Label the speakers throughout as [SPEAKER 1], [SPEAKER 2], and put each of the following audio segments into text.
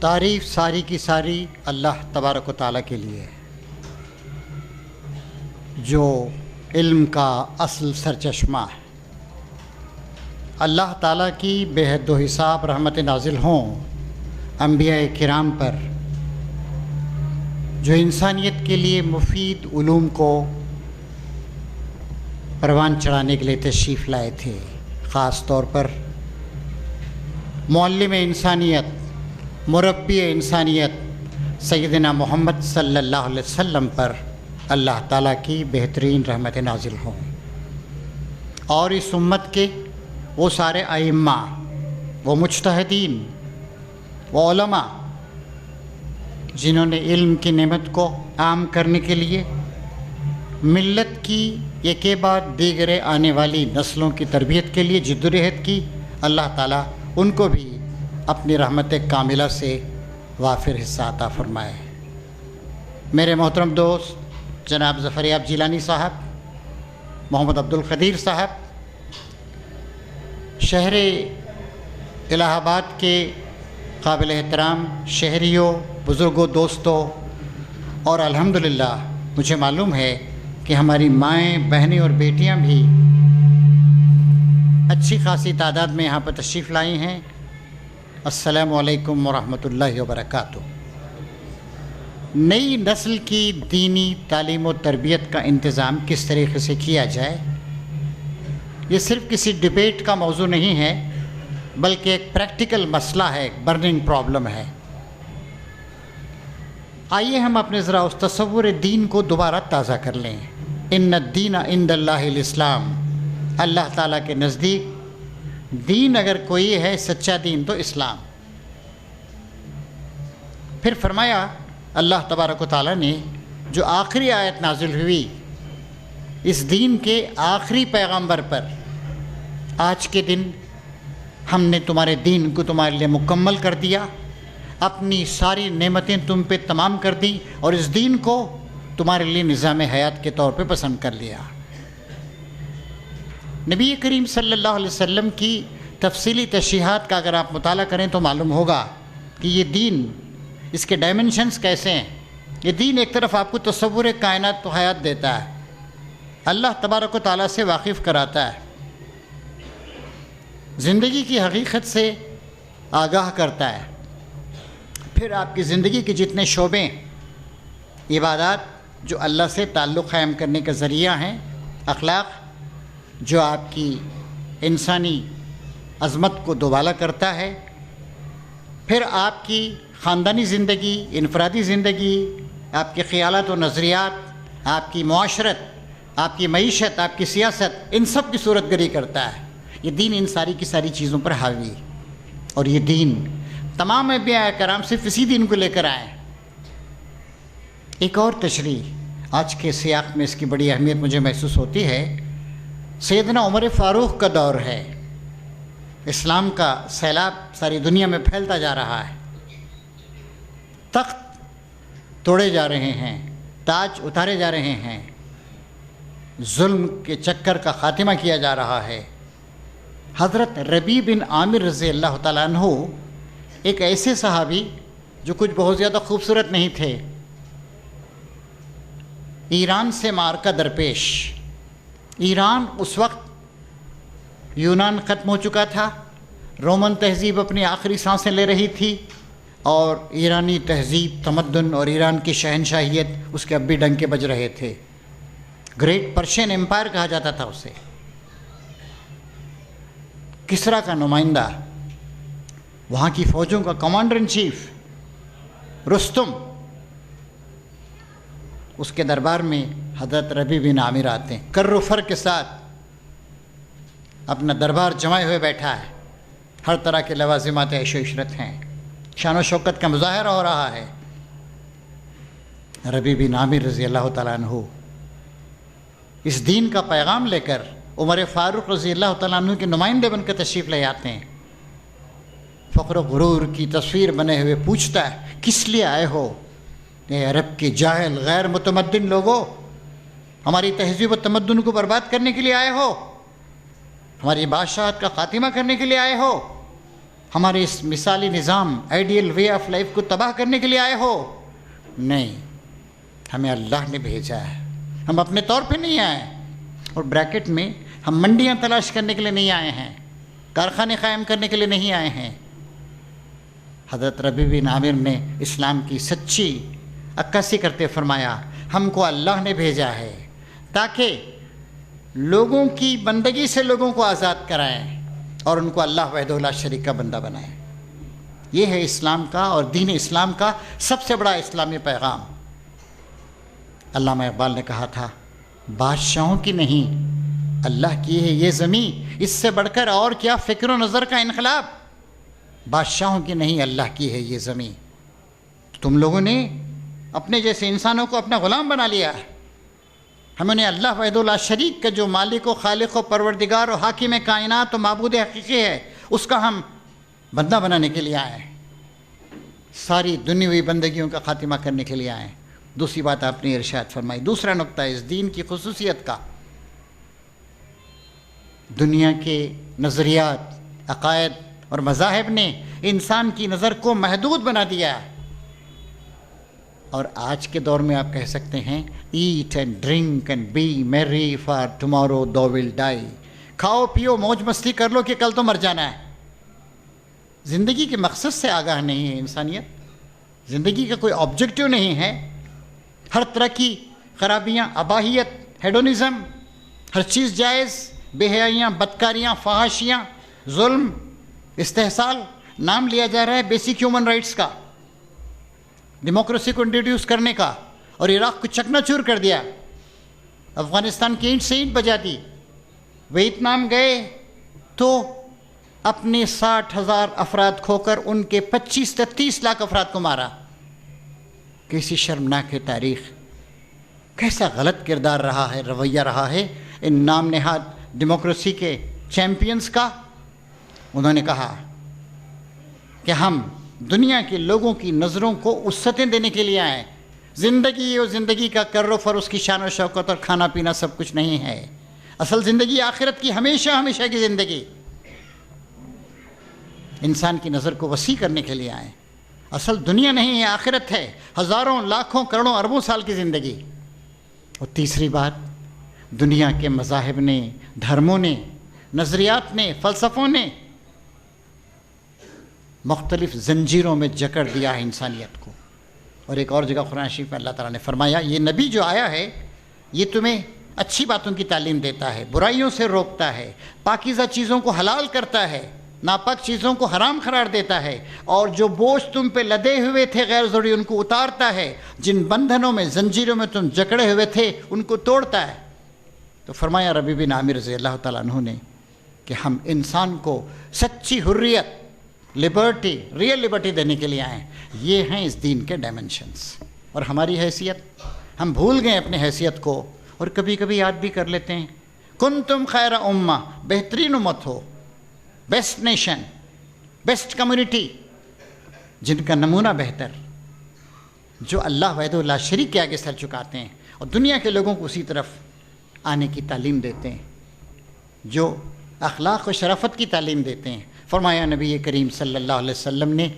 [SPEAKER 1] تعریف ساری کی ساری اللہ تبارک و تعالیٰ کے لیے، جو علم کا اصل سرچشمہ ہے۔ اللہ تعالیٰ کی بے حد و حساب رحمت نازل ہوں انبیاء کرام پر، جو انسانیت کے لیے مفید علوم کو پروان چڑھانے کے لیے تشریف لائے تھے۔ خاص طور پر معلم انسانیت، مربی انسانیت سیدنا محمد صلی اللہ علیہ وسلم پر اللہ تعالیٰ کی بہترین رحمت نازل ہوں، اور اس امت کے وہ سارے ائمہ، وہ مجتہدین، وہ علماء جنہوں نے علم کی نعمت کو عام کرنے کے لیے ملت کی ایک کے بعد دیگر آنے والی نسلوں کی تربیت کے لیے جدوجہد کی، اللہ تعالیٰ ان کو بھی اپنی رحمت کاملہ سے وافر حصہ عطا فرمائے۔ میرے محترم دوست جناب ظفریاب جیلانی صاحب، محمد عبدالقدیر صاحب، شہر الہ آباد کے قابل احترام شہریوں، بزرگوں، دوستوں، اور الحمدللہ مجھے معلوم ہے کہ ہماری مائیں، بہنیں اور بیٹیاں بھی اچھی خاصی تعداد میں یہاں پر تشریف لائی ہیں۔ السلام علیکم ورحمۃ اللہ وبرکاتہ۔ نئی نسل کی دینی تعلیم و تربیت کا انتظام کس طریقے سے کیا جائے، یہ صرف کسی ڈبیٹ کا موضوع نہیں ہے، بلکہ ایک پریکٹیکل مسئلہ ہے، ایک برننگ پرابلم ہے۔ آئیے ہم اپنے ذرا اس تصور دین کو دوبارہ تازہ کر لیں۔ ان الدین عند اللہ الاسلام، اللہ تعالیٰ کے نزدیک دین اگر کوئی ہے، سچا دین تو اسلام۔ پھر فرمایا اللہ تبارک و تعالیٰ نے، جو آخری آیت نازل ہوئی اس دین کے آخری پیغمبر پر، آج کے دن ہم نے تمہارے دین کو تمہارے لیے مکمل کر دیا، اپنی ساری نعمتیں تم پہ تمام کر دیں، اور اس دین کو تمہارے لیے نظام حیات کے طور پہ پسند کر لیا۔ نبی کریم صلی اللہ علیہ وسلم کی تفصیلی تشریحات کا اگر آپ مطالعہ کریں تو معلوم ہوگا کہ یہ دین، اس کے ڈائمنشنز کیسے ہیں۔ یہ دین ایک طرف آپ کو تصور کائنات و حیات دیتا ہے، اللہ تبارک و تعالیٰ سے واقف کراتا ہے، زندگی کی حقیقت سے آگاہ کرتا ہے، پھر آپ کی زندگی کے جتنے شعبے، عبادات جو اللہ سے تعلق قائم کرنے کا ذریعہ ہیں، اخلاق جو آپ کی انسانی عظمت کو دوبالا کرتا ہے، پھر آپ کی خاندانی زندگی، انفرادی زندگی، آپ کے خیالات و نظریات، آپ کی معاشرت، آپ کی معیشت، آپ کی سیاست، ان سب کی صورت گری کرتا ہے۔ یہ دین ان ساری کی ساری چیزوں پر حاوی، اور یہ دین تمام انبیاء کرام صرف اسی دین کو لے کر آئے۔ ایک اور تشریح آج کے سیاق میں اس کی بڑی اہمیت مجھے محسوس ہوتی ہے۔ سیدنا عمر فاروق کا دور ہے، اسلام کا سیلاب ساری دنیا میں پھیلتا جا رہا ہے، تخت توڑے جا رہے ہیں، تاج اتارے جا رہے ہیں، ظلم کے چکر کا خاتمہ کیا جا رہا ہے۔ حضرت ربیع بن عامر رضی اللہ تعالیٰ عنہ ایک ایسے صحابی جو کچھ بہت زیادہ خوبصورت نہیں تھے، ایران سے معرکہ درپیش۔ ایران اس وقت یونان ختم ہو چکا تھا، رومن تہذیب اپنی آخری سانسیں لے رہی تھی، اور ایرانی تہذیب، تمدن اور ایران کی شہنشاہیت اس کے اب بھی ڈنکے بج رہے تھے۔ گریٹ پرشین امپائر کہا جاتا تھا اسے۔ کسریٰ کا نمائندہ، وہاں کی فوجوں کا کمانڈر ان چیف رستم، اس کے دربار میں حضرت ربیع بن عامر آتے ہیں، کر و فر کے ساتھ اپنا دربار جمائے ہوئے بیٹھا ہے، ہر طرح کے لوازمات عیش و عشرت ہیں، شان و شوکت کا مظاہرہ ہو رہا ہے۔ ربیع بن عامر رضی اللہ تعالیٰ عنہ اس دین کا پیغام لے کر عمر فاروق رضی اللہ تعالیٰ عنہ کے نمائندے بن کر تشریف لے آتے ہیں۔ فخر و غرور کی تصویر بنے ہوئے پوچھتا ہے، کس لیے آئے ہو اے عرب کے جاہل غیر متمدن لوگوں؟ ہماری تہذیب و تمدن کو برباد کرنے کے لیے آئے ہو؟ ہماری بادشاہت کا خاتمہ کرنے کے لیے آئے ہو؟ ہمارے اس مثالی نظام آئیڈیل وے آف لائف کو تباہ کرنے کے لیے آئے ہو؟ نہیں، ہمیں اللہ نے بھیجا ہے، ہم اپنے طور پہ نہیں آئے۔ اور بریکٹ میں ہم منڈیاں تلاش کرنے کے لیے نہیں آئے ہیں، کارخانے قائم کرنے کے لیے نہیں آئے ہیں۔ حضرت ربیع بن عامر نے اسلام کی سچی عکاسی کرتے فرمایا، ہم کو اللہ نے بھیجا ہے تاکہ لوگوں کی بندگی سے لوگوں کو آزاد کرائیں اور ان کو اللہ وحدہ لا شریک کا بندہ بنائیں۔ یہ ہے اسلام کا اور دین اسلام کا سب سے بڑا اسلامی پیغام۔ علامہ اقبال نے کہا تھا، بادشاہوں کی نہیں اللہ کی ہے یہ زمین، اس سے بڑھ کر اور کیا فکر و نظر کا انقلاب۔ بادشاہوں کی نہیں اللہ کی ہے یہ زمین۔ تم لوگوں نے اپنے جیسے انسانوں کو اپنا غلام بنا لیا ہے۔ ہمیں نے اللہ وحدہ لا شریک کا جو مالک و خالق و پروردگار و حاکم کائنات و معبود حقیقی ہے، اس کا ہم بندہ بنانے کے لیے آئے ہیں، ساری دنیاوی بندگیوں کا خاتمہ کرنے کے لیے آئے ہیں۔ دوسری بات آپ نے ارشاد فرمائی، دوسرا نقطہ اس دین کی خصوصیت کا، دنیا کے نظریات، عقائد اور مذاہب نے انسان کی نظر کو محدود بنا دیا ہے۔ اور آج کے دور میں آپ کہہ سکتے ہیں eat and drink and be merry for tomorrow do will die, کھاؤ پیو موج مستی کر لو کہ کل تو مر جانا ہے۔ زندگی کے مقصد سے آگاہ نہیں ہے انسانیت، زندگی کا کوئی آبجیکٹیو نہیں ہے۔ ہر طرح کی خرابیاں، اباہیت، ہیڈونزم، ہر چیز جائز، بے حیائیاں، بدکاریاں، فحاشیاں، ظلم، استحصال، نام لیا جا رہا ہے بیسک ہیومن رائٹس کا، ڈیموکریسی کو انٹروڈیوس کرنے کا، اور عراق کو چکنا چور کر دیا، افغانستان کی اینٹ سے اینٹ بجا دی۔ ویتنام گئے تو اپنے 60,000 افراد کھو کر ان کے 25 سے 30 لاکھ افراد کو مارا۔ کیسی شرمناک ہے تاریخ، کیسا غلط کردار رہا ہے، رویہ رہا ہے ان نام نہاد ڈیموکریسی کے چیمپئنز کا۔ انہوں نے کہا کہ ہم دنیا کے لوگوں کی نظروں کو وسعتیں دینے کے لیے آئے، زندگی اور زندگی کا کر و فر، اس کی شان و شوکت اور کھانا پینا سب کچھ نہیں ہے، اصل زندگی آخرت کی ہمیشہ ہمیشہ کی زندگی۔ انسان کی نظر کو وسیع کرنے کے لیے آئے، اصل دنیا نہیں ہے آخرت ہے، ہزاروں لاکھوں کروڑوں اربوں سال کی زندگی۔ اور تیسری بات، دنیا کے مذاہب نے، دھرموں نے، نظریات نے، فلسفوں نے مختلف زنجیروں میں جکڑ دیا ہے انسانیت کو۔ اور ایک اور جگہ قرآن شریف میں اللہ تعالیٰ نے فرمایا، یہ نبی جو آیا ہے یہ تمہیں اچھی باتوں کی تعلیم دیتا ہے، برائیوں سے روکتا ہے، پاکیزہ چیزوں کو حلال کرتا ہے، ناپاک چیزوں کو حرام قرار دیتا ہے، اور جو بوجھ تم پہ لدے ہوئے تھے غیر ضروری ان کو اتارتا ہے، جن بندھنوں میں زنجیروں میں تم جکڑے ہوئے تھے ان کو توڑتا ہے۔ تو فرمایا ربیع بن عامر رضی اللہ تعالیٰ عنہ نے کہ ہم انسان کو سچی حریت، لبرٹی، ریئل لبرٹی دینے کے لیے آئے ہیں۔ یہ ہیں اس دین کے ڈائمنشنز۔ اور ہماری حیثیت، ہم بھول گئے اپنی حیثیت کو، اور کبھی کبھی یاد بھی کر لیتے ہیں، کنتم خیر امہ، بہترین امت ہو، بیسٹ نیشن، بیسٹ کمیونٹی، جن کا نمونہ بہتر، جو اللہ وحدہ لا شریک کے آگے سر چکاتے ہیں اور دنیا کے لوگوں کو اسی طرف آنے کی تعلیم دیتے ہیں، جو اخلاق و شرافت کی تعلیم دیتے ہیں۔ فرمایا نبی کریم صلی اللہ علیہ وسلم نے،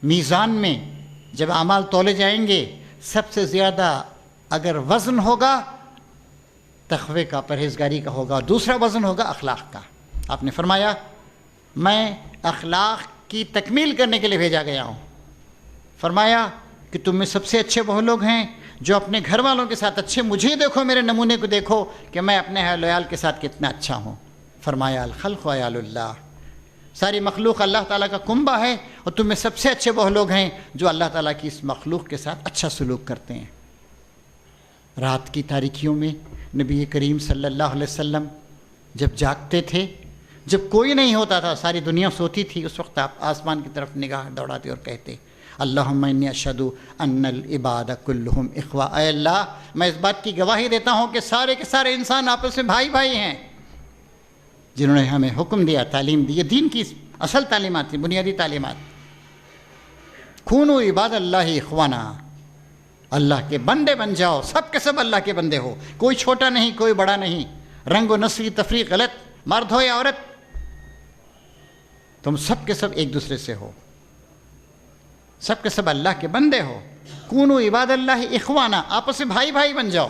[SPEAKER 1] میزان میں جب اعمال تولے جائیں گے سب سے زیادہ اگر وزن ہوگا تقوی کا، پرہیزگاری کا ہوگا، دوسرا وزن ہوگا اخلاق کا۔ آپ نے فرمایا میں اخلاق کی تکمیل کرنے کے لیے بھیجا گیا ہوں۔ فرمایا کہ تم میں سب سے اچھے وہ لوگ ہیں جو اپنے گھر والوں کے ساتھ اچھے، مجھے دیکھو، میرے نمونے کو دیکھو کہ میں اپنے اہل و عیال کے ساتھ کتنا اچھا ہوں۔ فرمایا الخلق عیال اللہ، ساری مخلوق اللہ تعالیٰ کا کنبہ ہے، اور تم میں سب سے اچھے وہ لوگ ہیں جو اللہ تعالیٰ کی اس مخلوق کے ساتھ اچھا سلوک کرتے ہیں۔ رات کی تاریکیوں میں نبی کریم صلی اللہ علیہ وسلم جب جاگتے تھے، جب کوئی نہیں ہوتا تھا، ساری دنیا سوتی تھی، اس وقت آپ آسمان کی طرف نگاہ دوڑاتے اور کہتے اللہم انی اشہد ان العباد کلہم اخوہ، اے اللہ میں اس بات کی گواہی دیتا ہوں کہ سارے کے سارے انسان آپس میں بھائی بھائی ہیں۔ جنہوں نے ہمیں حکم دیا، تعلیم دی، یہ دین کی اصل تعلیمات تھی، بنیادی تعلیمات۔ کونوا عباد اللہ اخوانا، اللہ کے بندے بن جاؤ، سب کے سب اللہ کے بندے ہو، کوئی چھوٹا نہیں، کوئی بڑا نہیں، رنگ و نسلی تفریق غلط، مرد ہو یا عورت، تم سب کے سب ایک دوسرے سے ہو، سب کے سب اللہ کے بندے ہو. کونوا عباد اللہ اخوانا، آپس میں بھائی بھائی بن جاؤ.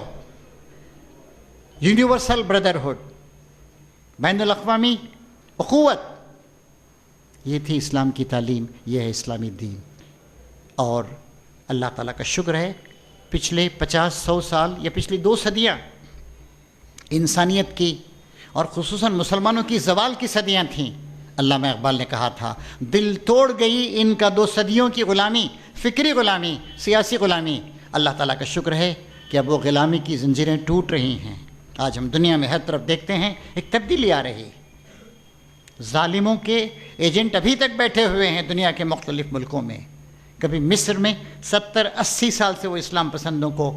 [SPEAKER 1] یونیورسل بردرہڈ، بین الاقوامی اخوت، یہ تھی اسلام کی تعلیم، یہ ہے اسلامی دین. اور اللہ تعالیٰ کا شکر ہے پچھلے 50-100 سال یا پچھلی 2 صدیاں انسانیت کی اور خصوصاً مسلمانوں کی زوال کی صدیاں تھیں. علامہ اقبال نے کہا تھا دل توڑ گئی ان کا 2 صدیوں کی غلامی، فکری غلامی، سیاسی غلامی. اللہ تعالیٰ کا شکر ہے کہ اب وہ غلامی کی زنجیریں ٹوٹ رہی ہیں. آج ہم دنیا میں ہر طرف دیکھتے ہیں ایک تبدیلی آ رہی. ظالموں کے ایجنٹ ابھی تک بیٹھے ہوئے ہیں دنیا کے مختلف ملکوں میں. کبھی مصر میں 70-80 سال سے وہ اسلام پسندوں کو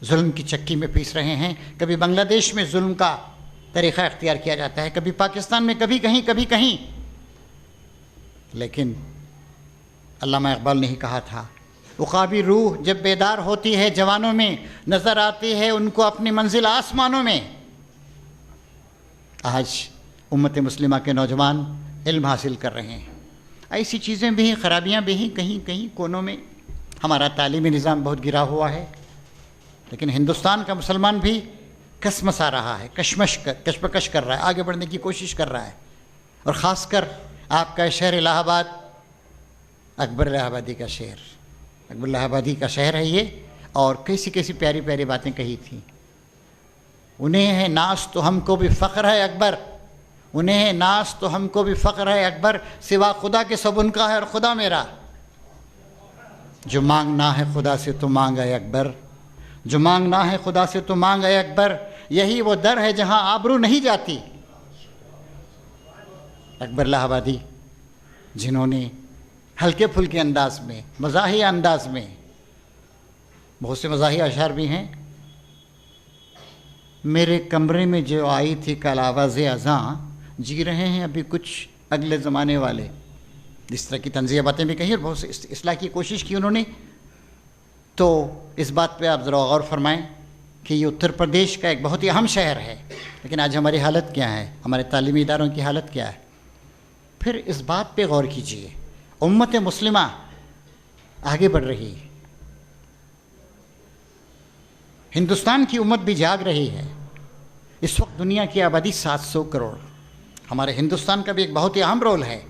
[SPEAKER 1] ظلم کی چکی میں پیس رہے ہیں. کبھی بنگلہ دیش میں ظلم کا طریقہ اختیار کیا جاتا ہے، کبھی پاکستان میں، کبھی کہیں. لیکن علامہ اقبال نے ہی کہا تھا عقابی روح جب بیدار ہوتی ہے جوانوں میں، نظر آتی ہے ان کو اپنی منزل آسمانوں میں. آج امت مسلمہ کے نوجوان علم حاصل کر رہے ہیں. ایسی چیزیں بھی ہیں، خرابیاں بھی ہیں کہیں کونوں میں. ہمارا تعلیمی نظام بہت گرا ہوا ہے، لیکن ہندوستان کا مسلمان بھی کسمسا رہا ہے، کشمکش کر رہا ہے، آگے بڑھنے کی کوشش کر رہا ہے. اور خاص کر آپ کا شہر الہ آباد، اکبر الہ آبادی کا شہر، اکبر الہ آبادی کا شہر ہے یہ. اور کیسی پیاری پیاری باتیں کہی تھیں. انہیں ہے ناز تو ہم کو بھی فخر ہے اکبر، انہیں ہے ناز تو ہم کو بھی فخر ہے اکبر، سوا خدا کے سب ان کا ہے اور خدا میرا. جو مانگنا ہے خدا سے تو مانگ اے اکبر، جو مانگنا ہے خدا سے تو مانگ اے اکبر، یہی وہ در ہے جہاں آبرو نہیں جاتی. اکبر الہ آبادی جنہوں نے ہلکے پھلکے انداز میں، مزاحیہ انداز میں، بہت سے مزاحیہ اشعار بھی ہیں. میرے کمرے میں جو آئی تھی کل آواز اذاں، جی رہے ہیں ابھی کچھ اگلے زمانے والے. اس طرح کی طنزیہ باتیں بھی کہیں اور بہت سے اصلاح کی کوشش کی انہوں نے. تو اس بات پہ آپ ذرا غور فرمائیں کہ یہ اتر پردیش کا ایک بہت ہی اہم شہر ہے، لیکن آج ہماری حالت کیا ہے، ہمارے تعلیمی اداروں کی حالت کیا ہے. پھر اس بات پہ غور کیجئے، امت مسلمہ آگے بڑھ رہی ہے، ہندوستان کی امت بھی جاگ رہی ہے. اس وقت دنیا کی آبادی 700 کروڑ، ہمارے ہندوستان کا بھی ایک بہت ہی اہم رول ہے.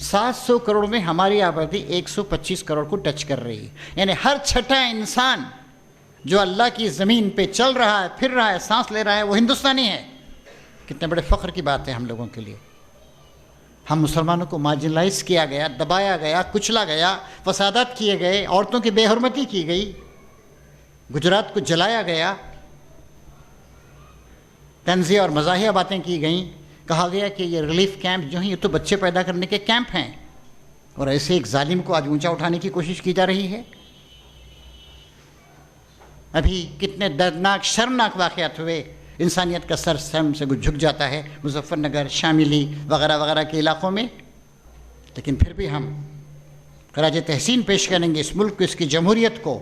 [SPEAKER 1] 700 کروڑ میں ہماری آبادی 125 کروڑ کو ٹچ کر رہی ہے. یعنی ہر چھٹا انسان جو اللہ کی زمین پہ چل رہا ہے، پھر رہا ہے، سانس لے رہا ہے، وہ ہندوستانی ہے. کتنے بڑے فخر کی بات ہے ہم لوگوں کے لیے. ہم مسلمانوں کو مارجنلائز کیا گیا، دبایا گیا، کچلا گیا، فسادات کیے گئے، عورتوں کی بے حرمتی کی گئی، گجرات کو جلایا گیا، طنزیہ اور مزاحیہ باتیں کی گئیں. کہا گیا کہ یہ ریلیف کیمپ جو ہیں یہ تو بچے پیدا کرنے کے کیمپ ہیں، اور ایسے ایک ظالم کو آج اونچا اٹھانے کی کوشش کی جا رہی ہے. ابھی کتنے دردناک شرمناک واقعات ہوئے، انسانیت کا سر سہم سے جھک جاتا ہے مظفر نگر، شاملی وغیرہ وغیرہ کے علاقوں میں. لیکن پھر بھی ہم خراج تحسین پیش کریں گے اس ملک کو، اس کی جمہوریت کو،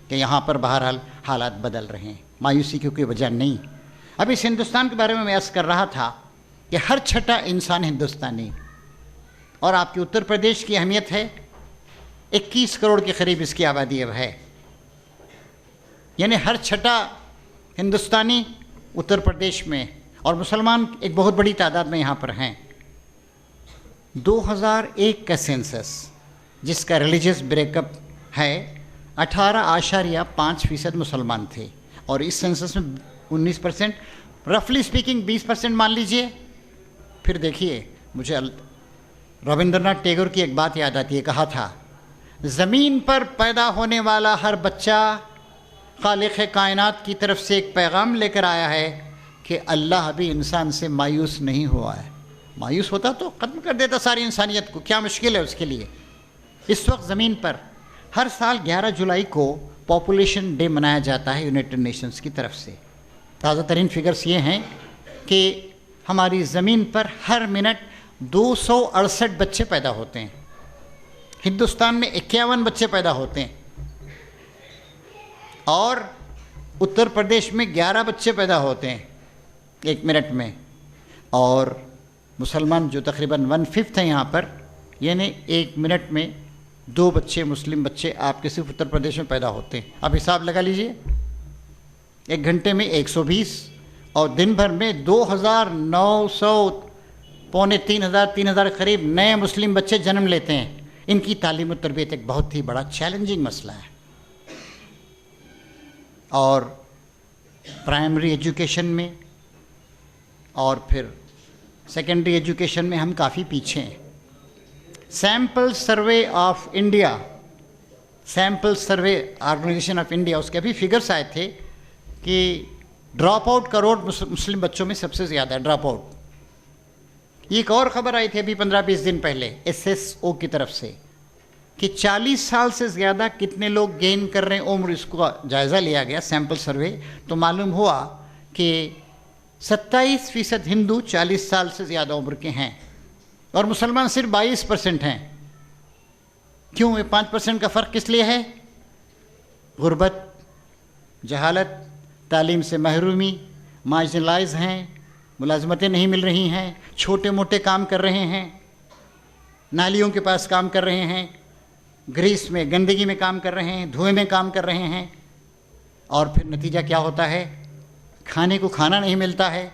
[SPEAKER 1] کہ یہاں پر بہرحال حالات بدل رہے ہیں. مایوسی کی کوئی وجہ نہیں. اب اس ہندوستان کے بارے میں عرض کر رہا تھا کہ ہر چھٹا انسان ہندوستانی، اور آپ کے اتر پردیش کی اہمیت ہے، 21 کروڑ کے قریب اس کی آبادی اب ہے. یعنی ہر چھٹا ہندوستانی اتر پردیش میں، اور مسلمان ایک بہت بڑی تعداد میں یہاں پر ہیں. 2001 کا سینسس جس کا ریلیجس بریک اپ ہے، 18.5% مسلمان تھے، اور اس سینسس میں 19%، رفلی اسپیکنگ 20% مان لیجئے. پھر دیکھیے، مجھے رابندر ناتھ ٹیگور کی ایک بات یاد آتی ہے. کہا تھا زمین پر پیدا ہونے والا ہر بچہ خالق کائنات کی طرف سے ایک پیغام لے کر آیا ہے کہ اللہ ابھی انسان سے مایوس نہیں ہوا ہے. مایوس ہوتا تو ختم کر دیتا ساری انسانیت کو، کیا مشکل ہے اس کے لیے. اس وقت زمین پر ہر سال 11 جولائی کو پاپولیشن ڈے منایا جاتا ہے یونائٹڈ نیشنز کی طرف سے. تازہ ترین فگرز یہ ہیں کہ ہماری زمین پر ہر منٹ 268 بچے پیدا ہوتے ہیں. ہندوستان میں 51 بچے پیدا ہوتے ہیں، اور اتر پردیش میں 11 بچے پیدا ہوتے ہیں ایک منٹ میں. اور مسلمان جو تقریباً 1/5 ہیں یہاں پر، یعنی 1 منٹ میں 2 بچے مسلم بچے آپ کے صرف اتر پردیش میں پیدا ہوتے ہیں. آپ حساب لگا لیجئے، 1 گھنٹے میں 120 اور دن بھر میں 2900 پونے 3000 قریب نئے مسلم بچے جنم لیتے ہیں. ان کی تعلیم و تربیت ایک بہت ہی بڑا چیلنجنگ مسئلہ ہے. اور پرائمری ایجوکیشن میں اور پھر سیکنڈری ایجوکیشن میں ہم کافی پیچھے ہیں. Sample survey of India, sample survey organisation of India, اس کے ابھی فگرس آئے تھے کہ ڈراپ آؤٹ کروڑ مسلم بچوں میں سب سے زیادہ ہے ڈراپ آؤٹ. یہ ایک اور خبر آئی تھی ابھی 15-20 دن پہلے SSO کی طرف سے کہ 40 سال سے زیادہ کتنے لوگ گین کر رہے ہیں عمر، اس کو جائزہ لیا گیا سیمپل سروے، تو معلوم ہوا کہ 27% ہندو 40 سال سے زیادہ عمر کے ہیں اور مسلمان صرف 22% ہیں. کیوں؟ یہ 5% کا فرق کس لیے ہے؟ غربت، جہالت، تعلیم سے محرومی، مارجنلائز ہیں، ملازمتیں نہیں مل رہی ہیں، چھوٹے موٹے کام کر رہے ہیں، نالیوں کے پاس کام کر رہے ہیں، گریس میں گندگی میں کام کر رہے ہیں، دھوئے میں کام کر رہے ہیں. اور پھر نتیجہ کیا ہوتا ہے؟ کھانے کو کھانا نہیں ملتا ہے،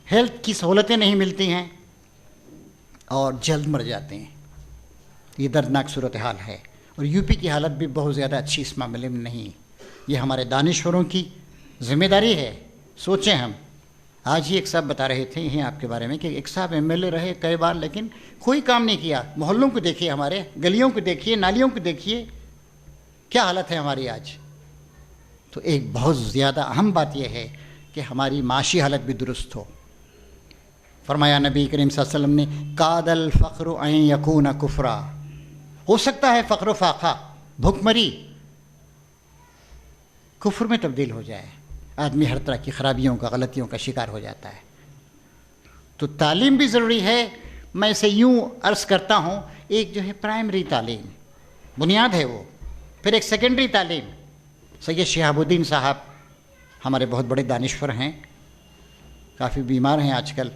[SPEAKER 1] ہیلتھ کی سہولتیں نہیں ملتی ہیں اور جلد مر جاتے ہیں. یہ دردناک صورتحال ہے اور UP کی حالت بھی بہت زیادہ اچھی اس معاملے میں نہیں. یہ ہمارے دانشوروں کی ذمہ داری ہے. سوچیں، ہم آج ہی ایک صاحب بتا رہے تھے یہیں آپ کے بارے میں کہ ایک صاحب MLA رہے کئی بار لیکن کوئی کام نہیں کیا. محلوں کو دیکھیے، ہمارے گلیوں کو دیکھیے، نالیوں کو دیکھیے، کیا حالت ہے ہماری آج. تو ایک بہت زیادہ اہم بات یہ ہے کہ ہماری معاشی حالت بھی درست ہو. فرمایا نبی کریم صلی اللہ علیہ وسلم نے کاد الفقر ان یکون کفرا، ہو سکتا ہے فقر و فاقہ، بھوک مری کفر میں تبدیل ہو جائے. آدمی ہر طرح کی خرابیوں کا، غلطیوں کا شکار ہو جاتا ہے. تو تعلیم بھی ضروری ہے. میں اسے یوں عرض کرتا ہوں، ایک جو ہے پرائمری تعلیم بنیاد ہے وہ، پھر ایک سیکنڈری تعلیم. سید شہاب الدین صاحب ہمارے بہت بڑے دانشور ہیں، کافی بیمار ہیں آج کل،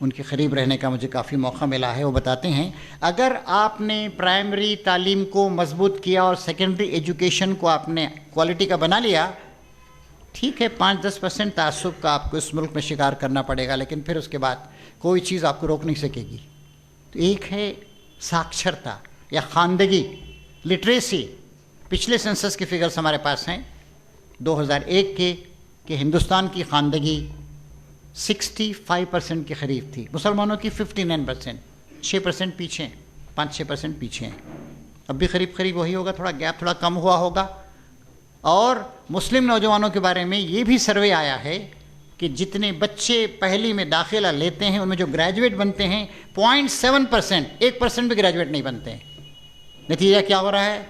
[SPEAKER 1] ان کے قریب رہنے کا مجھے کافی موقع ملا ہے. وہ بتاتے ہیں اگر آپ نے پرائمری تعلیم کو مضبوط کیا اور سیکنڈری ایجوکیشن کو آپ نے کوالٹی کا بنا لیا، ٹھیک ہے 5-10% تعصب کا آپ کو اس ملک میں شکار کرنا پڑے گا لیکن پھر اس کے بعد کوئی چیز آپ کو روک نہیں سکے گی. تو ایک ہے ساکشرتا یا خواندگی، لٹریسی. پچھلے سینسس کی فگرز ہمارے پاس ہیں 2001 کے کہ ہندوستان کی خواندگی 65% کے قریب تھی، مسلمانوں کی 59%، 6% پیچھے ہیں، 5-6% پیچھے ہیں. اب بھی قریب وہی ہوگا، تھوڑا گیپ تھوڑا کم ہوا ہوگا. اور مسلم نوجوانوں کے بارے میں یہ بھی سروے آیا ہے کہ جتنے بچے پہلی میں داخلہ لیتے ہیں ان میں جو گریجویٹ بنتے ہیں 0.7%، 1% بھی گریجویٹ نہیں بنتے ہیں. نتیجہ کیا ہو رہا ہے؟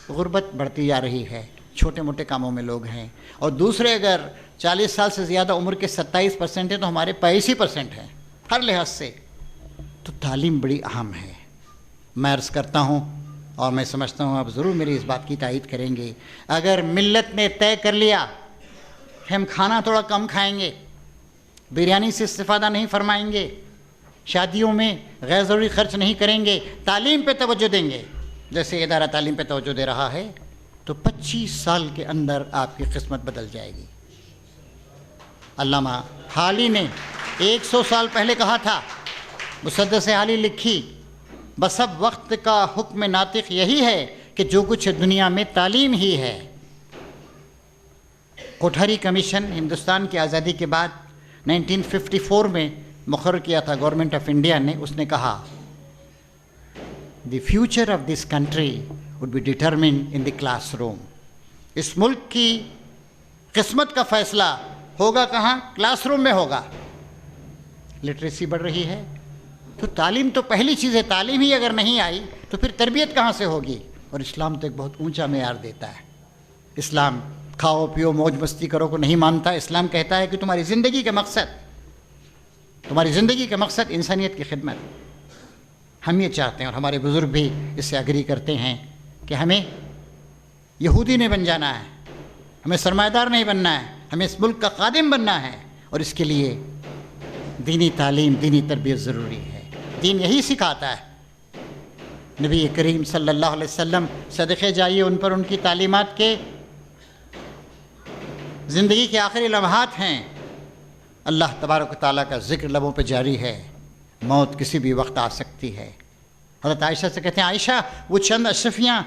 [SPEAKER 1] غربت بڑھتی جا رہی ہے، چھوٹے موٹے کاموں میں لوگ ہیں. اور دوسرے اگر 40 سال سے زیادہ عمر کے 27% ہیں تو ہمارے 85% ہیں ہر لحاظ سے. تو تعلیم بڑی اہم ہے. میں عرض کرتا ہوں اور میں سمجھتا ہوں آپ ضرور میری اس بات کی تائید کریں گے، اگر ملت نے طے کر لیا کہ ہم کھانا تھوڑا کم کھائیں گے، بریانی سے استفادہ نہیں فرمائیں گے، شادیوں میں غیر ضروری خرچ نہیں کریں گے، تعلیم پہ توجہ دیں گے جیسے ادارہ تعلیم پہ توجہ دے رہا ہے، تو 25 سال کے اندر آپ کی قسمت بدل جائے گی. علامہ حالی نے 100 سال پہلے کہا تھا، مسدس حالی لکھی، بس اب وقت کا حکم ناطق یہی ہے کہ جو کچھ دنیا میں تعلیم ہی ہے. کوٹھاری کمیشن ہندوستان کی آزادی کے بعد 1954 میں مقرر کیا تھا گورنمنٹ آف انڈیا نے. اس نے کہا the future of this country would be determined in the classroom. اس ملک کی قسمت کا فیصلہ ہوگا کہاں؟ کلاس روم میں ہوگا. لٹریسی بڑھ رہی ہے تو تعلیم تو پہلی چیز ہے. تعلیم ہی اگر نہیں آئی تو پھر تربیت کہاں سے ہوگی؟ اور اسلام تو ایک بہت اونچا معیار دیتا ہے. اسلام کھاؤ پیو موج مستی کرو کو نہیں مانتا. اسلام کہتا ہے کہ تمہاری زندگی کا مقصد انسانیت کی خدمت. ہم یہ چاہتے ہیں اور ہمارے بزرگ بھی اس سے اگری کرتے ہیں کہ ہمیں یہودی نہیں بن جانا ہے، ہمیں سرمایہ دار نہیں بننا ہے، ہمیں اس ملک کا خادم بننا ہے. اور اس کے لیے دینی تعلیم، دینی تربیت ضروری ہے۔ دین یہی سکھاتا ہے۔ نبی کریم صلی اللہ علیہ وسلم صدقے جائیے ان پر، ان کی تعلیمات کے زندگی کے آخری لمحات ہیں۔ اللہ تبارک و تعالیٰ کا ذکر لبوں پہ جاری ہے، موت کسی بھی وقت آ سکتی ہے۔ حضرت عائشہ سے کہتے ہیں عائشہ وہ چند اشرفیاں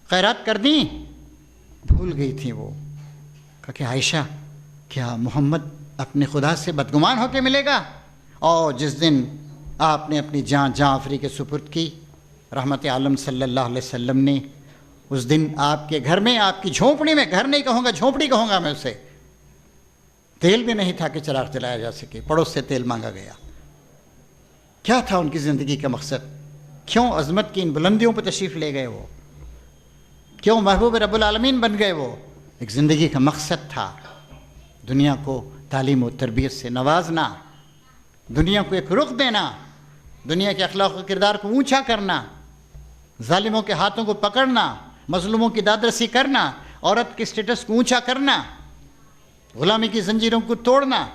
[SPEAKER 1] خیرات کر دیں، بھول گئی تھیں وہ۔ کہا کہ عائشہ کیا محمد اپنے خدا سے بدگمان ہو کے ملے گا؟ اور جس دن آپ نے اپنی جان آفری کے سپرد کی، رحمت عالم صلی اللہ علیہ وسلم نے اس دن آپ کے گھر میں، آپ کی جھونپڑی میں، گھر نہیں کہوں گا جھونپڑی کہوں گا میں اسے، تیل بھی نہیں تھا کہ چراغ جلایا جا سکے، پڑوس سے تیل مانگا گیا۔ کیا تھا ان کی زندگی کا مقصد؟ کیوں عظمت کی ان بلندیوں پہ تشریف لے گئے وہ؟ کیوں محبوب رب العالمین بن گئے وہ؟ ایک زندگی کا مقصد تھا، دنیا کو تعلیم و تربیت سے نوازنا، دنیا کو ایک رخ دینا، دنیا کے اخلاق و کردار کو اونچا کرنا، ظالموں کے ہاتھوں کو پکڑنا، مظلوموں کی دادرسی کرنا، عورت کے اسٹیٹس کو اونچا کرنا، غلامی کی زنجیروں کو توڑنا۔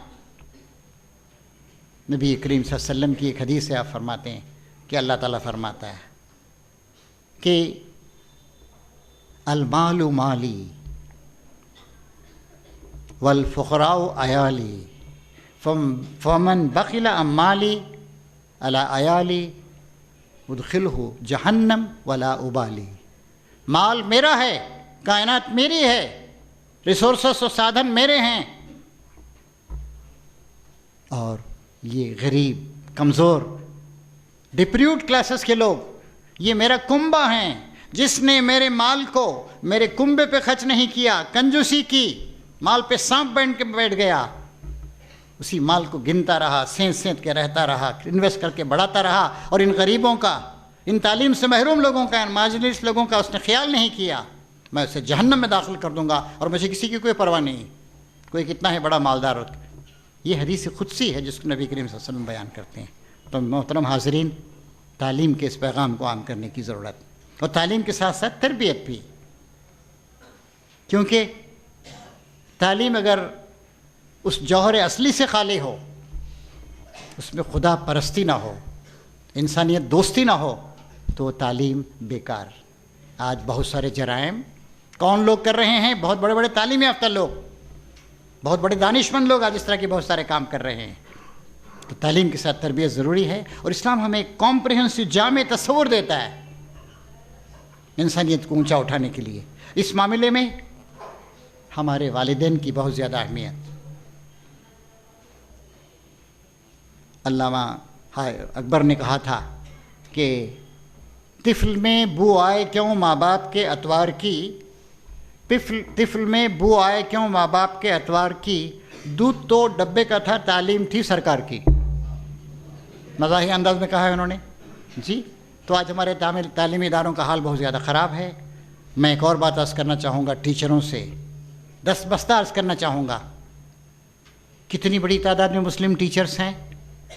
[SPEAKER 1] نبی کریم صلی اللہ علیہ وسلم کی ایک حدیث ہے، آپ فرماتے ہیں کہ اللہ تعالیٰ فرماتا ہے کہ المال مالی والفقراء عیالی فمن بخل عن مالی علی عیالی ادخلہ جہنم ولا ابالی۔ مال میرا ہے، کائنات میری ہے، ریسورسز و سادھن میرے ہیں، اور یہ غریب، کمزور، ڈپریوٹ کلاسز کے لوگ یہ میرا کنبہ ہیں۔ جس نے میرے مال کو میرے کنبے پہ خرچ نہیں کیا، کنجوسی کی، مال پہ سانپ بینٹ کے بیٹھ گیا، اسی مال کو گنتا رہا، سینت سینت کے رہتا رہا، انویسٹ کر کے بڑھاتا رہا، اور ان غریبوں کا، ان تعلیم سے محروم لوگوں کا، ان مارجنلسٹ لوگوں کا اس نے خیال نہیں کیا، میں اسے جہنم میں داخل کر دوں گا، اور مجھے کسی کی کوئی پرواہ نہیں، کوئی کتنا ہی بڑا مالدار ہو۔ یہ حدیث قدسی ہے جس کو نبی کریم صلی اللہ علیہ وسلم بیان کرتے ہیں۔ تو محترم حاضرین، تعلیم کے اس پیغام کو عام کرنے کی ضرورت، اور تعلیم کے ساتھ ساتھ تربیت بھی، کیونکہ تعلیم اگر اس جوہر اصلی سے خالی ہو، اس میں خدا پرستی نہ ہو، انسانیت دوستی نہ ہو، تو تعلیم بیکار۔ آج بہت سارے جرائم کون لوگ کر رہے ہیں؟ بہت بڑے بڑے تعلیم یافتہ لوگ، بہت بڑے دانشمند لوگ آج اس طرح کے بہت سارے کام کر رہے ہیں۔ تو تعلیم کے ساتھ تربیت ضروری ہے، اور اسلام ہمیں ایک کمپریہنسو جامع تصور دیتا ہے انسانیت کو اونچا اٹھانے کے لیے۔ اس معاملے میں ہمارے والدین کی بہت زیادہ اہمیت۔ علامہ اکبر نے کہا تھا کہ طفل میں بو آئے کیوں ماں باپ کے اطوار کی، طفل میں بو آئے کیوں ماں باپ کے اطوار کی، دودھ تو ڈبے کا تھا تعلیم تھی سرکار کی۔ مزاحیہ انداز میں کہا ہے انہوں نے جی۔ تو آج ہمارے تعلیمی اداروں کا حال بہت زیادہ خراب ہے۔ میں ایک اور بات عرض کرنا چاہوں گا، ٹیچروں سے دست بستہ عرض کرنا چاہوں گا، کتنی بڑی تعداد میں مسلم ٹیچرز ہیں،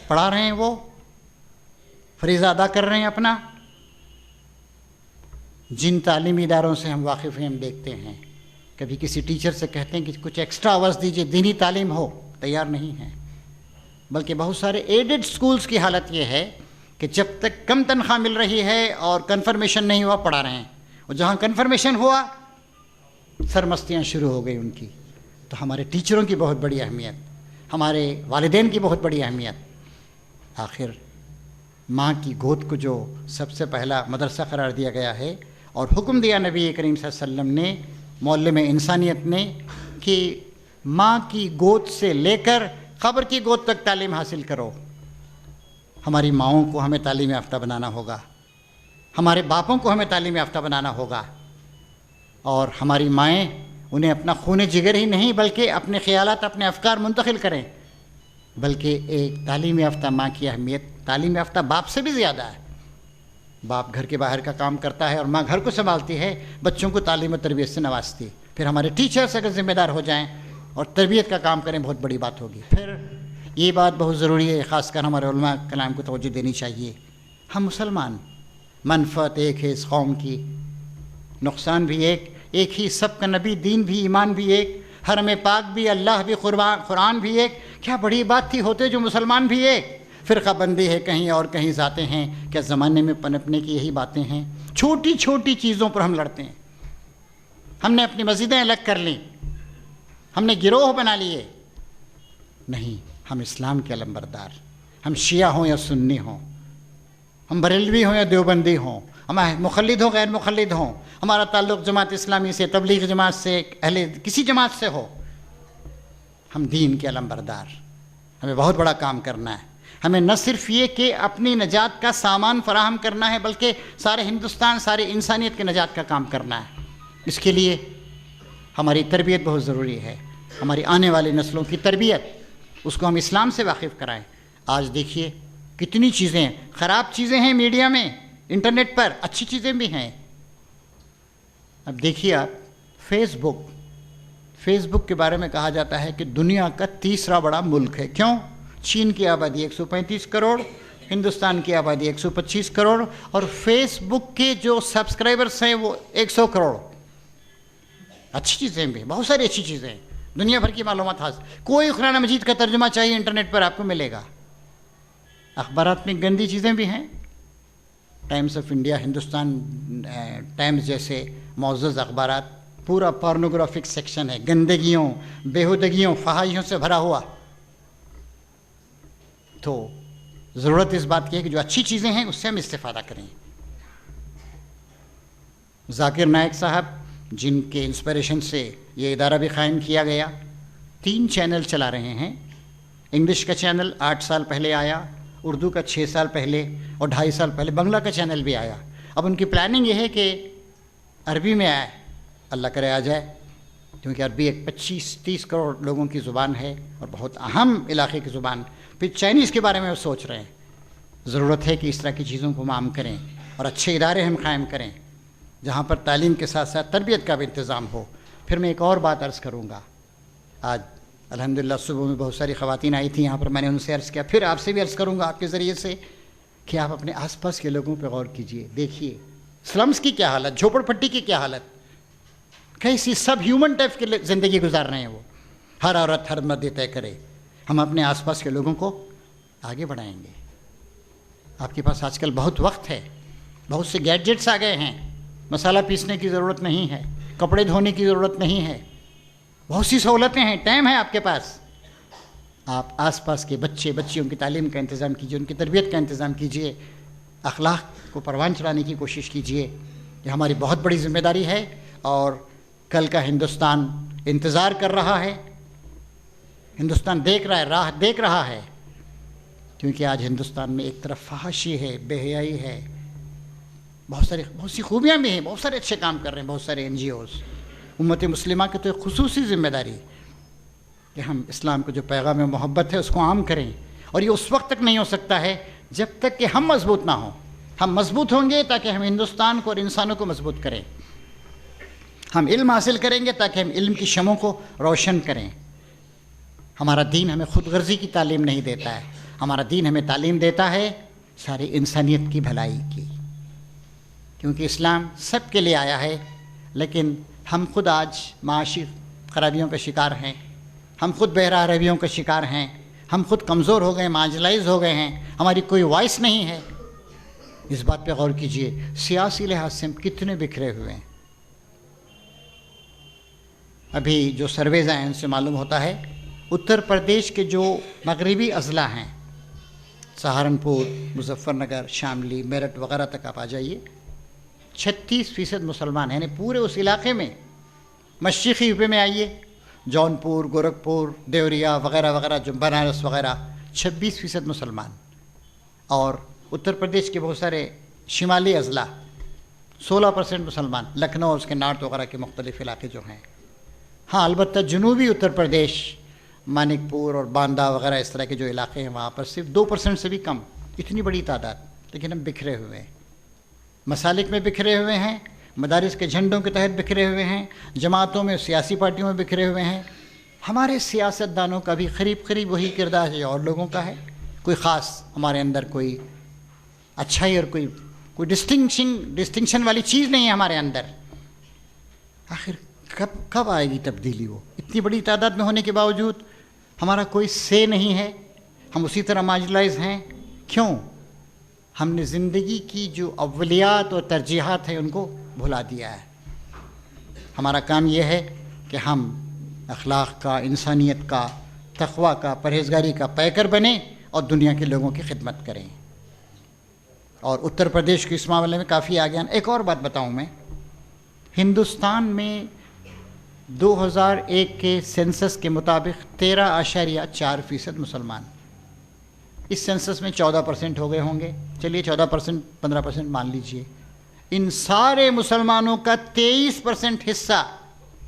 [SPEAKER 1] پڑھا رہے ہیں، وہ فریضہ ادا کر رہے ہیں اپنا۔ جن تعلیمی اداروں سے ہم واقف ہیں، ہم دیکھتے ہیں کبھی کسی ٹیچر سے کہتے ہیں کہ کچھ ایکسٹرا آورس دیجیے، دینی تعلیم ہو، تیار نہیں ہیں۔ بلکہ بہت سارے ایڈڈ سکولز کی حالت یہ ہے کہ جب تک کم تنخواہ مل رہی ہے اور کنفرمیشن نہیں ہوا، پڑھا رہے ہیں، اور جہاں کنفرمیشن ہوا سرمستیاں شروع ہو گئی ان کی۔ تو ہمارے ٹیچروں کی بہت بڑی اہمیت، ہمارے والدین کی بہت بڑی اہمیت۔ آخر ماں کی گود کو جو سب سے پہلا مدرسہ قرار دیا گیا ہے، اور حکم دیا نبی کریم صلی اللہ علیہ وسلم نے، معلم انسانیت نے، کہ ماں کی گود سے لے کر قبر کی گود تک تعلیم حاصل کرو۔ ہماری ماؤں کو ہمیں تعلیم یافتہ بنانا ہوگا، ہمارے باپوں کو ہمیں تعلیم یافتہ بنانا ہوگا، اور ہماری مائیں انہیں اپنا خون جگر ہی نہیں بلکہ اپنے خیالات، اپنے افکار منتقل کریں۔ بلکہ ایک تعلیم یافتہ ماں کی اہمیت تعلیم یافتہ باپ سے بھی زیادہ ہے۔ باپ گھر کے باہر کا کام کرتا ہے اور ماں گھر کو سنبھالتی ہے، بچوں کو تعلیم و تربیت سے نوازتی۔ پھر ہمارے ٹیچرس اگر ذمہ دار ہو جائیں اور تربیت کا کام کریں، بہت بڑی بات ہوگی۔ پھر یہ بات بہت ضروری ہے، خاص کر ہمارے علماء کلام کو توجہ دینی چاہیے۔ ہم مسلمان، منفعت ایک ہے اس قوم کی، نقصان بھی ایک ہی، سب کا نبی، دین بھی، ایمان بھی ایک، حرم پاک بھی، اللہ بھی، قرآن بھی ایک، کیا بڑی بات تھی، ہوتے جو مسلمان بھی ایک۔ فرقہ بندی ہے کہیں اور کہیں ذاتیں ہیں، کیا زمانے میں پنپنے کی یہی باتیں ہیں؟ چھوٹی چھوٹی چیزوں پر ہم لڑتے ہیں۔ ہم نے اپنی مسجدیں الگ کر لیں، ہم نے گروہ بنا لیے۔ نہیں، ہم اسلام کے علمبردار، ہم شیعہ ہوں یا سنی ہوں، ہم بریلوی ہوں یا دیوبندی ہوں، ہم مخلد ہوں غیر مخلد ہوں، ہمارا تعلق جماعت اسلامی سے، تبلیغ جماعت سے، اہل کسی جماعت سے ہو، ہم دین کے علمبردار۔ ہمیں بہت بڑا کام کرنا ہے۔ ہمیں نہ صرف یہ کہ اپنی نجات کا سامان فراہم کرنا ہے، بلکہ سارے ہندوستان، سارے انسانیت کے نجات کا کام کرنا ہے۔ اس کے لیے ہماری تربیت بہت ضروری ہے، ہماری آنے والی نسلوں کی تربیت، اس کو ہم اسلام سے واقف کرائیں۔ آج دیکھیے کتنی چیزیں، خراب چیزیں ہیں میڈیا میں، انٹرنیٹ پر، اچھی چیزیں بھی ہیں۔ اب دیکھیے آپ، فیس بک کے بارے میں کہا جاتا ہے کہ دنیا کا تیسرا بڑا ملک ہے۔ کیوں؟ چین کی آبادی 135 کروڑ، ہندوستان کی آبادی 125 کروڑ، اور فیس بک کے جو سبسکرائبرز ہیں وہ 100 کروڑ۔ اچھی چیزیں بھی، بہت ساری اچھی چیزیں ہیں، دنیا بھر کی معلومات حاصل، کوئی قرآن مجید کا ترجمہ چاہیے انٹرنیٹ پر آپ کو ملے گا۔ اخبارات میں گندی چیزیں بھی ہیں، Times of India, Hindustan Times جیسے معزز اخبارات، پورا پارنوگرافک سیکشن ہے، گندگیوں، بیہودگیوں، فحاشیوں سے بھرا ہوا۔ تو ضرورت اس بات کی ہے کہ جو اچھی چیزیں ہیں اس سے ہم استفادہ کریں۔ ذاکر نائک صاحب، جن کے انسپریشن سے یہ ادارہ بھی قائم کیا گیا، 3 چینل چلا رہے ہیں۔ انگلش کا چینل 8 سال پہلے آیا، اردو کا 6 سال پہلے، اور 2.5 سال پہلے بنگلہ کا چینل بھی آیا۔ اب ان کی پلاننگ یہ ہے کہ عربی میں آئے، اللہ کرے آ جائے، کیونکہ عربی ایک 25-30 کروڑ لوگوں کی زبان ہے اور بہت اہم علاقے کی زبان۔ پھر چائنیز کے بارے میں وہ سوچ رہے ہیں۔ ضرورت ہے کہ اس طرح کی چیزوں کو ہم عام کریں اور اچھے ادارے ہم قائم کریں جہاں پر تعلیم کے ساتھ ساتھ تربیت کا بھی انتظام ہو۔ پھر میں ایک اور بات عرض کروں گا۔ آج الحمدللہ صبح میں بہت ساری خواتین آئی تھیں یہاں پر، میں نے ان سے عرض کیا، پھر آپ سے بھی عرض کروں گا آپ کے ذریعے سے، کہ آپ اپنے آس پاس کے لوگوں پہ غور کیجئے، دیکھیے سلمز کی کیا حالت، جھوپڑ پٹی کی کیا حالت، کیسی سب ہیومن ٹائپ کی زندگی گزار رہے ہیں وہ، ہر عورت ہر مرد طے کرے۔ ہم اپنے آس پاس کے لوگوں کو آگے بڑھائیں گے۔ آپ کے پاس آج کل بہت وقت ہے، بہت سے گیجٹس آ گئے ہیں، مسالہ پیسنے کی ضرورت نہیں ہے، کپڑے دھونے کی ضرورت نہیں ہے، بہت سی سہولتیں ہیں، ٹائم ہے آپ کے پاس۔ آپ آس پاس کے بچیوں کی تعلیم کا انتظام کیجیے، ان کی تربیت کا انتظام کیجیے، اخلاق کو پروان چڑھانے کی کوشش کیجیے۔ یہ ہماری بہت بڑی ذمہ داری ہے، اور کل کا ہندوستان انتظار کر رہا ہے، ہندوستان دیکھ رہا ہے، راہ دیکھ رہا ہے، کیونکہ آج ہندوستان میں ایک طرف فحاشی ہے، بے حیائی ہے، بہت سی خوبیاں بھی ہیں، بہت سارے اچھے کام کر رہے ہیں بہت سارے NGOs۔ امت مسلمہ کی تو ایک خصوصی ذمہ داری کہ ہم اسلام کو جو پیغام محبت ہے اس کو عام کریں، اور یہ اس وقت تک نہیں ہو سکتا ہے جب تک کہ ہم مضبوط نہ ہوں۔ ہم مضبوط ہوں گے تاکہ ہم ہندوستان کو اور انسانوں کو مضبوط کریں، ہم علم حاصل کریں گے تاکہ ہم علم کی شمعوں کو روشن کریں۔ ہمارا دین ہمیں خود غرضی کی تعلیم نہیں دیتا ہے، ہمارا دین ہمیں تعلیم دیتا ہے ساری انسانیت کی بھلائی کی، کیونکہ اسلام سب کے لیے آیا ہے۔ لیکن ہم خود آج معاشی خرابیوں کا شکار ہیں، ہم خود بے راہ رویوں کا شکار ہیں، ہم خود کمزور ہو گئے، مارجنلائز ہو گئے ہیں، ہماری کوئی وائس نہیں ہے۔ اس بات پہ غور کیجئے، سیاسی لحاظ سے ہم کتنے بکھرے ہوئے ہیں۔ ابھی جو سرویز ہیں ان سے معلوم ہوتا ہے اتر پردیش کے جو مغربی اضلاع ہیں، سہارنپور، مظفر نگر، شاملی، میرٹھ وغیرہ تک آپ آ جائیے، 36% مسلمان ہیں، یعنی پورے اس علاقے میں۔ مشرقی یو پی میں آئیے، جونپور، گورکھپور، دیوریا وغیرہ وغیرہ، جو بنارس وغیرہ، 26% مسلمان۔ اور اتر پردیش کے بہت سارے شمالی اضلاع 16% مسلمان، لکھنؤ اور اس کے نارتھ وغیرہ کے مختلف علاقے جو ہیں۔ ہاں البتہ جنوبی اتر پردیش، مانک پور اور باندہ وغیرہ اس طرح کے جو علاقے ہیں وہاں پر صرف 2% سے بھی کم، اتنی بڑی تعداد، لیکن ہم بکھرے ہوئے ہیں، مسالک میں بکھرے ہوئے ہیں، مدارس کے جھنڈوں کے تحت بکھرے ہوئے ہیں، جماعتوں میں، سیاسی پارٹیوں میں بکھرے ہوئے ہیں۔ ہمارے سیاست دانوں کا بھی قریب وہی کردار ہے اور لوگوں کا ہے، کوئی خاص ہمارے اندر کوئی اچھائی اور کوئی ڈسٹنکشن والی چیز نہیں ہے ہمارے اندر۔ آخر کب آئے گی تبدیلی؟ وہ اتنی بڑی تعداد میں ہونے کے باوجود ہمارا کوئی سے نہیں ہے، ہم اسی طرح مارجنلائز ہیں. کیوں؟ ہم نے زندگی کی جو اولیات اور ترجیحات ہیں ان کو بھلا دیا ہے. ہمارا کام یہ ہے کہ ہم اخلاق کا، انسانیت کا، تقویٰ کا، پرہیزگاری کا پیکر بنیں اور دنیا کے لوگوں کی خدمت کریں. اور اتر پردیش کو اس معاملے میں کافی آگے آنا. ایک اور بات بتاؤں میں، ہندوستان میں 2001 کے سینسس کے مطابق 13.4% مسلمان. اس سینسس میں 14% ہو گئے ہوں گے، چلیے 14% 15% مان لیجئے. ان سارے مسلمانوں کا 23% حصہ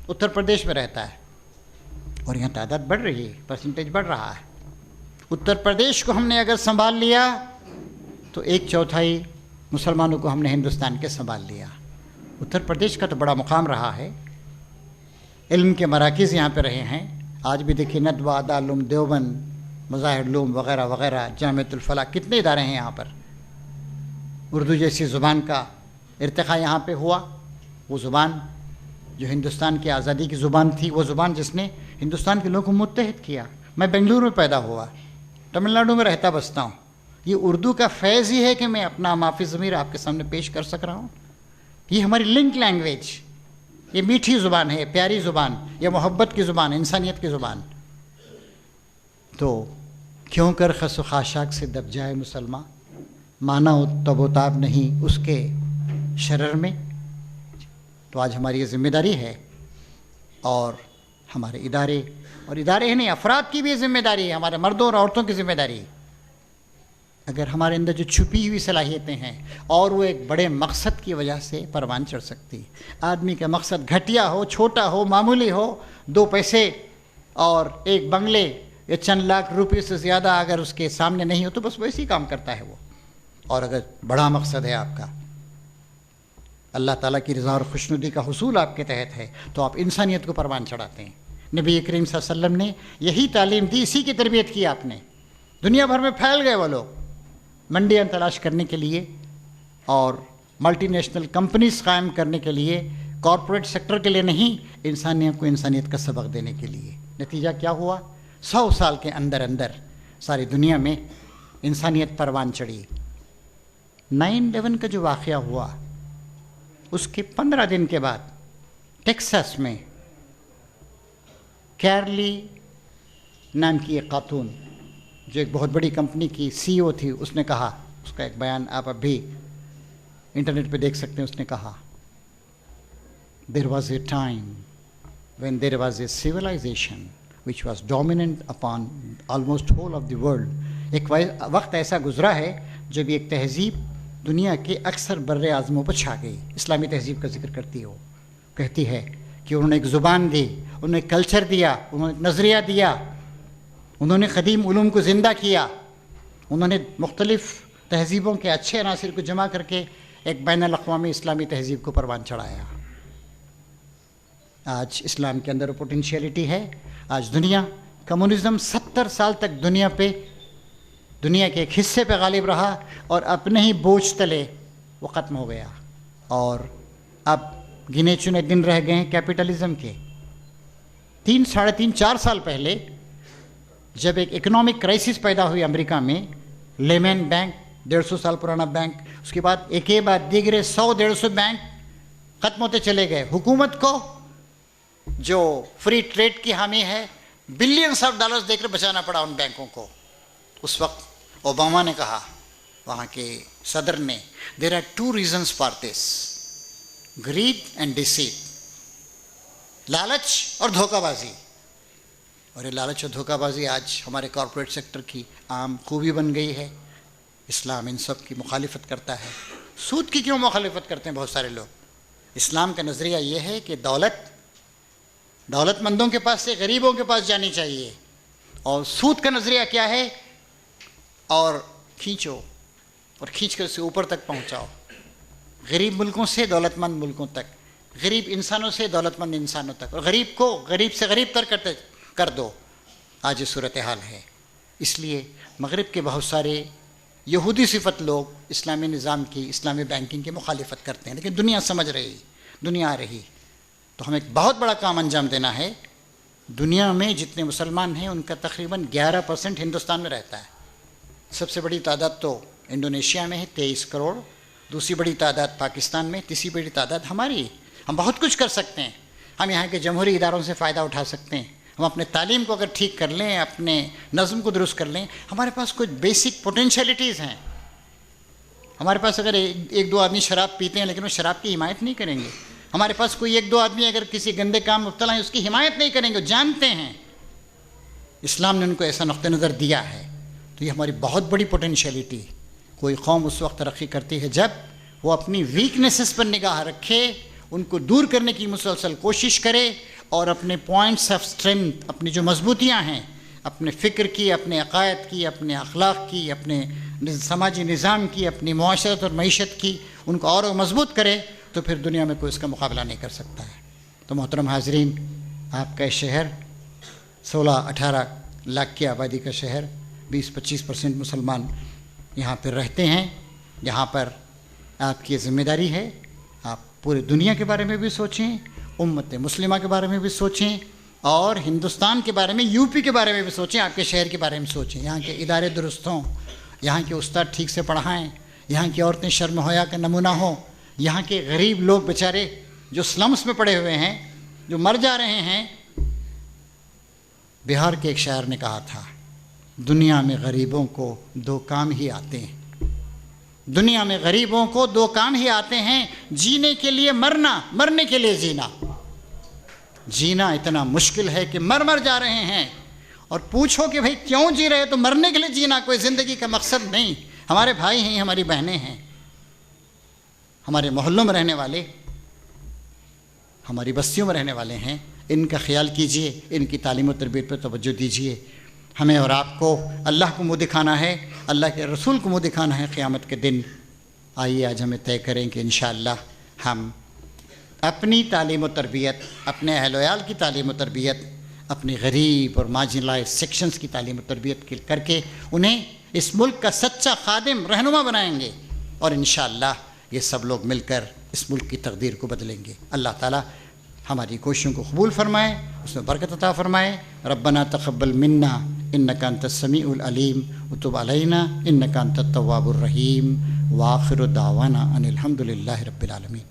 [SPEAKER 1] اتر پردیش میں رہتا ہے، اور یہاں تعداد بڑھ رہی ہے، پرسنٹیج بڑھ رہا ہے. اتر پردیش کو ہم نے اگر سنبھال لیا تو 1/4 مسلمانوں کو ہم نے ہندوستان کے سنبھال لیا. اتر پردیش کا تو بڑا مقام رہا ہے، علم کے مراکز یہاں پہ رہے ہیں. آج بھی دیکھیے ندوہ، دارالعلوم دیوبند، مظاہر علوم وغیرہ وغیرہ، جامعۃ الفلاح، کتنے ادارے ہیں یہاں پر. اردو جیسی زبان کا ارتقاء یہاں پہ ہوا. وہ زبان جو ہندوستان کی آزادی کی زبان تھی، وہ زبان جس نے ہندوستان کے لوگوں کو متحد کیا. میں بنگلورو میں پیدا ہوا، تمل ناڈو میں رہتا بستا ہوں. یہ اردو کا فیض ہی ہے کہ میں اپنا مافی ضمیر آپ کے سامنے پیش کر سک رہا ہوں. یہ ہماری لنک لینگویج، یہ میٹھی زبان ہے، پیاری زبان، یہ محبت کی زبان، انسانیت کی زبان. تو کیوں کر خس و خاشاک سے دب جائے مسلمان، مانا تب و تاب نہیں اس کے شرر میں. تو آج ہماری یہ ذمہ داری ہے، اور ہمارے ادارے ہی نہیں، افراد کی بھی یہ ذمہ داری ہے، ہمارے مردوں اور عورتوں کی ذمہ داری. اگر ہمارے اندر جو چھپی ہوئی صلاحیتیں ہیں اور وہ ایک بڑے مقصد کی وجہ سے پروان چڑھ سکتی. آدمی کا مقصد گھٹیا ہو، چھوٹا ہو، معمولی ہو، 2 پیسے اور ایک بنگلے یا چند لاکھ روپے سے زیادہ اگر اس کے سامنے نہیں ہو تو بس ویسے ہی کام کرتا ہے وہ. اور اگر بڑا مقصد ہے آپ کا، اللہ تعالیٰ کی رضا اور خوشنودی کا حصول آپ کے تحت ہے، تو آپ انسانیت کو پروان چڑھاتے ہیں. نبی کریم صلی اللہ علیہ وسلم نے یہی تعلیم دی، اسی کی تربیت کی آپ نے. دنیا بھر میں پھیل گئے وہ لوگ منڈیاں تلاش کرنے کے لیے اور ملٹی نیشنل کمپنیز قائم کرنے کے لیے، کارپوریٹ سیکٹر کے لیے نہیں، انسانیت کو انسانیت کا سبق دینے کے لیے. نتیجہ کیا ہوا؟ 100 سال کے اندر اندر ساری دنیا میں انسانیت پروان چڑھی. 9/11 کا جو واقعہ ہوا اس کے 15 دن کے بعد ٹیکساس میں کیرلی نام کی ایک خاتون جو ایک بہت بڑی کمپنی کی CEO تھی، اس نے کہا، اس کا ایک بیان آپ اب بھی انٹرنیٹ پہ دیکھ سکتے ہیں. اس نے کہا there was a time when there was a civilization which was dominant upon almost whole of the world. ایک وقت ایسا گزرا ہے جب ایک تہذیب دنیا کے اکثر بر اعظموں پر چھا گئی. اسلامی تہذیب کا ذکر کرتی ہو، کہتی ہے کہ انہوں نے ایک زبان دی، انہوں نے کلچر دیا، انہوں نے نظریہ دیا، انہوں نے قدیم علوم کو زندہ کیا، انہوں نے مختلف تہذیبوں کے اچھے عناصر کو جمع کر کے ایک بین الاقوامی اسلامی تہذیب کو پروان چڑھایا. آج اسلام کے اندر پوٹینشیلٹی ہے. آج دنیا، کمیونزم 70 سال تک دنیا کے ایک حصے پہ غالب رہا اور اپنے ہی بوجھ تلے وہ ختم ہو گیا، اور اب گنے چنے دن رہ گئے ہیں کیپٹلزم کے. 3 ساڑھے 3 4 سال پہلے جب ایک اکنامک کرائسس پیدا ہوئی امریکہ میں، لیمن بینک 150 سال پرانا بینک، اس کے بعد ایک کے بعد دیگرے 100-150 بینک ختم ہوتے چلے گئے. حکومت کو جو فری ٹریڈ کی حامی ہے بلینس آف ڈالرز دے کر بچانا پڑا ان بینکوں کو. اس وقت اوباما نے کہا، وہاں کے صدر نے، there are 2 reasons for this: greed and deceit. لالچ اور دھوکہ بازی. اور یہ لالچ اور دھوکہ بازی آج ہمارے کارپوریٹ سیکٹر کی عام خوبی بن گئی ہے. اسلام ان سب کی مخالفت کرتا ہے. سود کی کیوں مخالفت کرتے ہیں بہت سارے لوگ؟ اسلام کا نظریہ یہ ہے کہ دولت مندوں کے پاس سے غریبوں کے پاس جانی چاہیے. اور سود کا نظریہ کیا ہے؟ اور کھینچو اور کھینچ کر اسے اوپر تک پہنچاؤ، غریب ملکوں سے دولت مند ملکوں تک، غریب انسانوں سے دولت مند انسانوں تک، اور غریب کو غریب سے غریب تر کر دو. آج یہ صورتحال ہے. اس لیے مغرب کے بہت سارے یہودی صفت لوگ اسلامی نظام کی، اسلامی بینکنگ کی مخالفت کرتے ہیں، لیکن دنیا سمجھ رہی، دنیا آ رہی. تو ہمیں ایک بہت بڑا کام انجام دینا ہے. دنیا میں جتنے مسلمان ہیں ان کا تقریباً 11% ہندوستان میں رہتا ہے. سب سے بڑی تعداد تو انڈونیشیا میں ہے 23 کروڑ، دوسری بڑی تعداد پاکستان میں، تیسری بڑی تعداد ہماری. ہم بہت کچھ کر سکتے ہیں. ہم یہاں کے جمہوری اداروں سے فائدہ اٹھا سکتے ہیں. ہم اپنے تعلیم کو اگر ٹھیک کر لیں، اپنے نظم کو درست کر لیں، ہمارے پاس کچھ بیسک پوٹینشیلٹیز ہیں. ہمارے پاس اگر ایک دو آدمی شراب پیتے ہیں لیکن وہ شراب کی حمایت نہیں کریں گے. ہمارے پاس کوئی ایک دو آدمی اگر کسی گندے کام مبتلا ہیں اس کی حمایت نہیں کریں گے. وہ جانتے ہیں اسلام نے ان کو ایسا نقطہ نظر دیا ہے. تو یہ ہماری بہت بڑی پوٹینشیلٹی. کوئی قوم اس وقت ترقی کرتی ہے جب وہ اپنی ویکنیسز پر نگاہ رکھے، ان کو دور کرنے کی مسلسل کوشش کرے، اور اپنے پوائنٹس آف اسٹرینتھ، اپنی جو مضبوطیاں ہیں، اپنے فکر کی، اپنے عقائد کی، اپنے اخلاق کی، اپنے سماجی نظام کی، اپنی معاشرت اور معیشت کی، ان کو اور مضبوط کرے تو پھر دنیا میں کوئی اس کا مقابلہ نہیں کر سکتا ہے. تو محترم حاضرین، آپ کا شہر 16-18 لاکھ کی آبادی کا شہر، 20-25% مسلمان یہاں پر رہتے ہیں. یہاں پر آپ کی ذمہ داری ہے، آپ پورے دنیا کے بارے میں بھی سوچیں، امت مسلمہ کے بارے میں بھی سوچیں، اور ہندوستان کے بارے میں، یو پی کے بارے میں بھی سوچیں، آپ کے شہر کے بارے میں سوچیں. یہاں کے ادارے درست ہوں، یہاں کے استاد ٹھیک سے پڑھائیں، یہاں کی عورتیں شرم حیا کا نمونہ ہوں، یہاں کے غریب لوگ بیچارے جو سلمس میں پڑے ہوئے ہیں، جو مر جا رہے ہیں. بہار کے ایک شاعر نے کہا تھا، دنیا میں غریبوں کو 2 کام ہی آتے ہیں. دنیا میں غریبوں کو 2 کام ہی آتے ہیں، جینے کے لیے مرنا، مرنے کے لیے جینا. جینا اتنا مشکل ہے کہ مر جا رہے ہیں، اور پوچھو کہ بھئی کیوں جی رہے، تو مرنے کے لیے جینا کوئی زندگی کا مقصد نہیں. ہمارے بھائی ہیں، ہماری بہنیں ہیں، ہمارے محلوں میں رہنے والے، ہماری بستیوں میں رہنے والے ہیں. ان کا خیال کیجئے، ان کی تعلیم و تربیت پر توجہ دیجئے. ہمیں اور آپ کو اللہ کو منہ دکھانا ہے، اللہ کے رسول کو منہ دکھانا ہے قیامت کے دن. آئیے آج ہمیں طے کریں کہ انشاءاللہ ہم اپنی تعلیم و تربیت، اپنے اہل ویال کی تعلیم و تربیت، اپنی غریب اور مارجنلائز سیکشنز کی تعلیم و تربیت کر کے انہیں اس ملک کا سچا خادم، رہنما بنائیں گے، اور انشاءاللہ یہ سب لوگ مل کر اس ملک کی تقدیر کو بدلیں گے. اللہ تعالیٰ ہماری کوششوں کو قبول فرمائے، اس میں برکت عطا فرمائے. ربنا تقبل منا انک انت السمیع العلیم وتب علینا انک انت التواب الرحیم. وآخر دعوانا ان الحمد للہ رب العالمین.